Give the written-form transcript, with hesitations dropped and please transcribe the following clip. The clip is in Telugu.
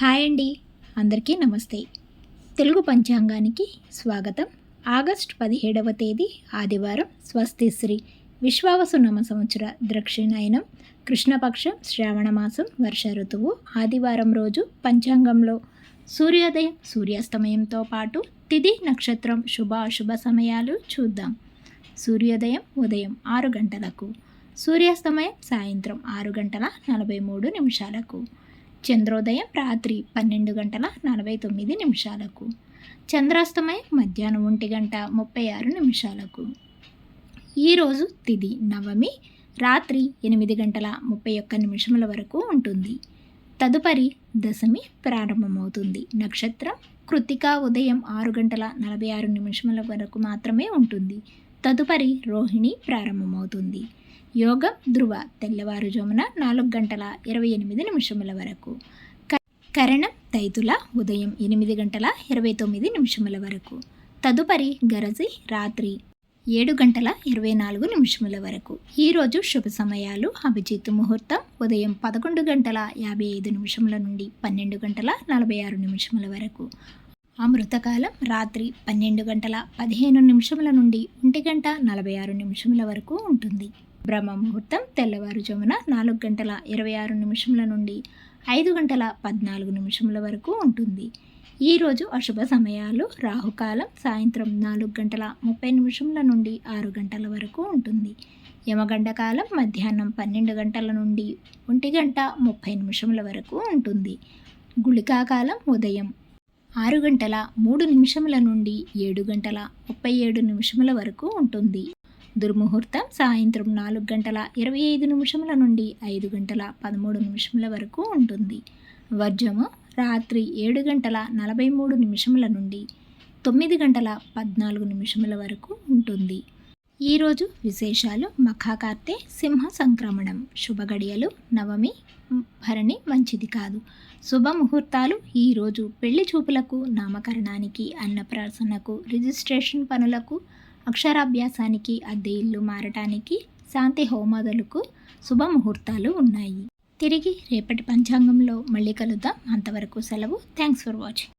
హాయ్ అండి, అందరికీ నమస్తే. తెలుగు పంచాంగానికి స్వాగతం. ఆగస్టు 17వ తేదీ ఆదివారం, స్వస్తిశ్రీ విశ్వావసునామ సంవత్సర దక్షిణాయనం, కృష్ణపక్షం, శ్రావణ మాసం, వర్ష ఋతువు. ఆదివారం రోజు పంచాంగంలో సూర్యోదయం సూర్యాస్తమయంతో పాటు తిథి నక్షత్రం శుభ అశుభ సమయాలు చూద్దాం. సూర్యోదయం ఉదయం 6 గంటలకు, సూర్యాస్తమయం సాయంత్రం 6 గంటల 43 నిమిషాలకు, చంద్రోదయం రాత్రి 12 గంటల 49 నిమిషాలకు, చంద్రాస్తమయం మధ్యాహ్నం 1 గంట 36 నిమిషాలకు. ఈరోజు తిథి నవమి రాత్రి 8 గంటల 31 నిమిషముల వరకు ఉంటుంది. తదుపరి దశమి ప్రారంభమవుతుంది. నక్షత్రం కృత్తిక ఉదయం 6 గంటల 46 నిమిషముల వరకు మాత్రమే ఉంటుంది. తదుపరి రోహిణి ప్రారంభమవుతుంది. యోగం ధ్రువ తెల్లవారుజామున 4 గంటల 28 నిమిషముల వరకు. కరణం తైతుల ఉదయం 8 గంటల 29 నిమిషముల వరకు. తదుపరి గరజి రాత్రి 7 గంటల 24 నిమిషముల వరకు. ఈరోజు శుభ సమయాలు: అభిజిత్ ముహూర్తం ఉదయం 11 గంటల 55 నిమిషముల నుండి 12 గంటల 46 నిమిషముల వరకు. అమృతకాలం రాత్రి 12 గంటల 15 నిమిషముల నుండి 1 గంట 46 నిమిషముల వరకు ఉంటుంది. బ్రహ్మ ముహూర్తం తెల్లవారుజామున 4 గంటల 26 నిమిషముల నుండి 5 గంటల 14 నిమిషముల వరకు ఉంటుంది. ఈరోజు అశుభ సమయాలు: రాహుకాలం సాయంత్రం 4 గంటల 30 నిమిషముల నుండి 6 గంటల వరకు ఉంటుంది. యమగండకాలం మధ్యాహ్నం 12 గంటల నుండి 1 గంట 30 నిమిషముల వరకు ఉంటుంది. గుళికాకాలం ఉదయం 6 గంటల 3 నిమిషముల నుండి 7 గంటల 37 నిమిషముల వరకు ఉంటుంది. దుర్ముహూర్తం సాయంత్రం 4 గంటల 25 నిమిషముల నుండి 5 గంటల 13 నిమిషముల వరకు ఉంటుంది. వర్జము రాత్రి 7 గంటల 43 నిమిషముల నుండి 9 గంటల 14 నిమిషముల వరకు ఉంటుంది. ఈరోజు విశేషాలు: మఖాకార్తె సింహ సంక్రమణం. శుభగడియలు నవమి, భరణి మంచిది కాదు. శుభముహూర్తాలు: ఈరోజు పెళ్లి చూపులకు, నామకరణానికి, అన్నప్రాసనకు, రిజిస్ట్రేషన్ పనులకు, అక్షరాభ్యాసానికి, అద్దె ఇల్లు మారటానికి, శాంతి హోమాదులకు శుభముహూర్తాలు ఉన్నాయి. తిరిగి రేపటి పంచాంగంలో మళ్ళీ కలుద్దాం. అంతవరకు సెలవు. Thanks for watching.